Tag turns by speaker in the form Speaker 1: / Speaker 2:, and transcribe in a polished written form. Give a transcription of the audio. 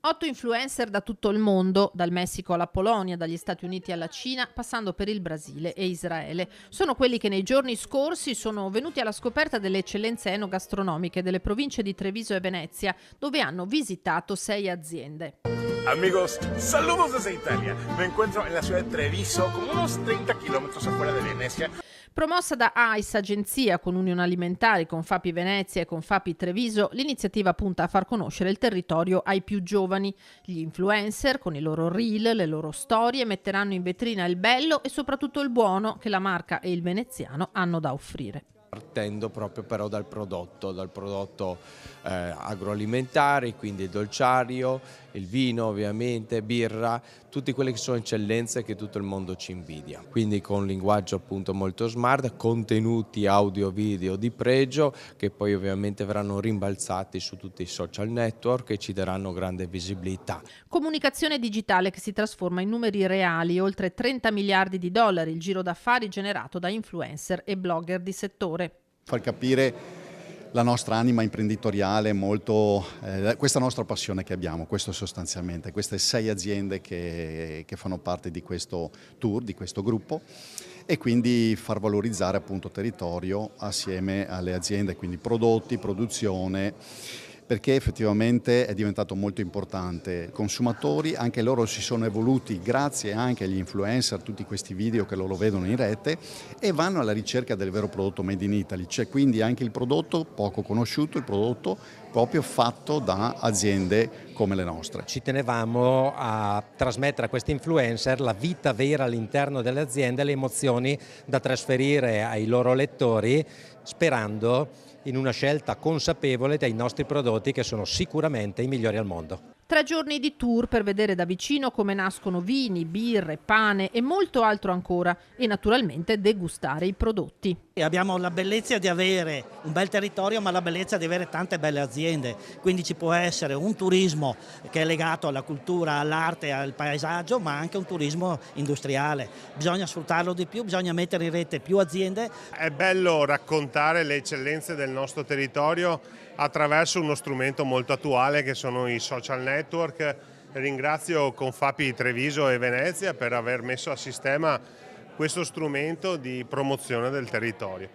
Speaker 1: 8 influencer da tutto il mondo, dal Messico alla Polonia, dagli Stati Uniti alla Cina, passando per il Brasile e Israele. Sono quelli che nei giorni scorsi sono venuti alla scoperta delle eccellenze enogastronomiche delle province di Treviso e Venezia, dove hanno visitato 6 aziende.
Speaker 2: Amigos, saludos desde Italia. Me encuentro en la ciudad de Treviso, como unos 30 kilómetros afuera de Venecia.
Speaker 1: Promossa da AIS Agenzia con Unione Alimentari, Confapi Venezia e Confapi Treviso, l'iniziativa punta a far conoscere il territorio ai più giovani. Gli influencer, con i loro reel, le loro storie, metteranno in vetrina il bello e soprattutto il buono che la marca e il veneziano hanno da offrire.
Speaker 3: Partendo proprio però dal prodotto agroalimentare, quindi il dolciario, il vino ovviamente, birra, tutte quelle che sono eccellenze che tutto il mondo ci invidia. Quindi con un linguaggio appunto molto smart, contenuti audio video di pregio che poi ovviamente verranno rimbalzati su tutti i social network e ci daranno grande visibilità.
Speaker 1: Comunicazione digitale che si trasforma in numeri reali, oltre 30 miliardi di dollari il giro d'affari generato da influencer e blogger di settore.
Speaker 4: Far capire la nostra anima imprenditoriale, questa nostra passione che abbiamo, questo sostanzialmente, queste 6 aziende che fanno parte di questo tour, di questo gruppo, e quindi far valorizzare appunto territorio assieme alle aziende, quindi prodotti, produzione, perché effettivamente è diventato molto importante. I consumatori, anche loro si sono evoluti grazie anche agli influencer, tutti questi video che loro vedono in rete, e vanno alla ricerca del vero prodotto made in Italy. C'è quindi anche il prodotto poco conosciuto, il prodotto proprio fatto da aziende come le nostre.
Speaker 5: Ci tenevamo a trasmettere a questi influencer la vita vera all'interno delle aziende, le emozioni da trasferire ai loro lettori, sperando in una scelta consapevole dei nostri prodotti che sono sicuramente i migliori al mondo.
Speaker 1: 3 giorni di tour per vedere da vicino come nascono vini, birre, pane e molto altro ancora e naturalmente degustare i prodotti.
Speaker 6: E abbiamo la bellezza di avere un bel territorio, ma la bellezza di avere tante belle aziende, quindi ci può essere un turismo che è legato alla cultura, all'arte, al paesaggio, ma anche un turismo industriale. Bisogna sfruttarlo di più, bisogna mettere in rete più aziende.
Speaker 7: È bello raccontare le eccellenze del nostro territorio attraverso uno strumento molto attuale che sono i social network. Ringrazio Confapi Treviso e Venezia per aver messo a sistema questo strumento di promozione del territorio.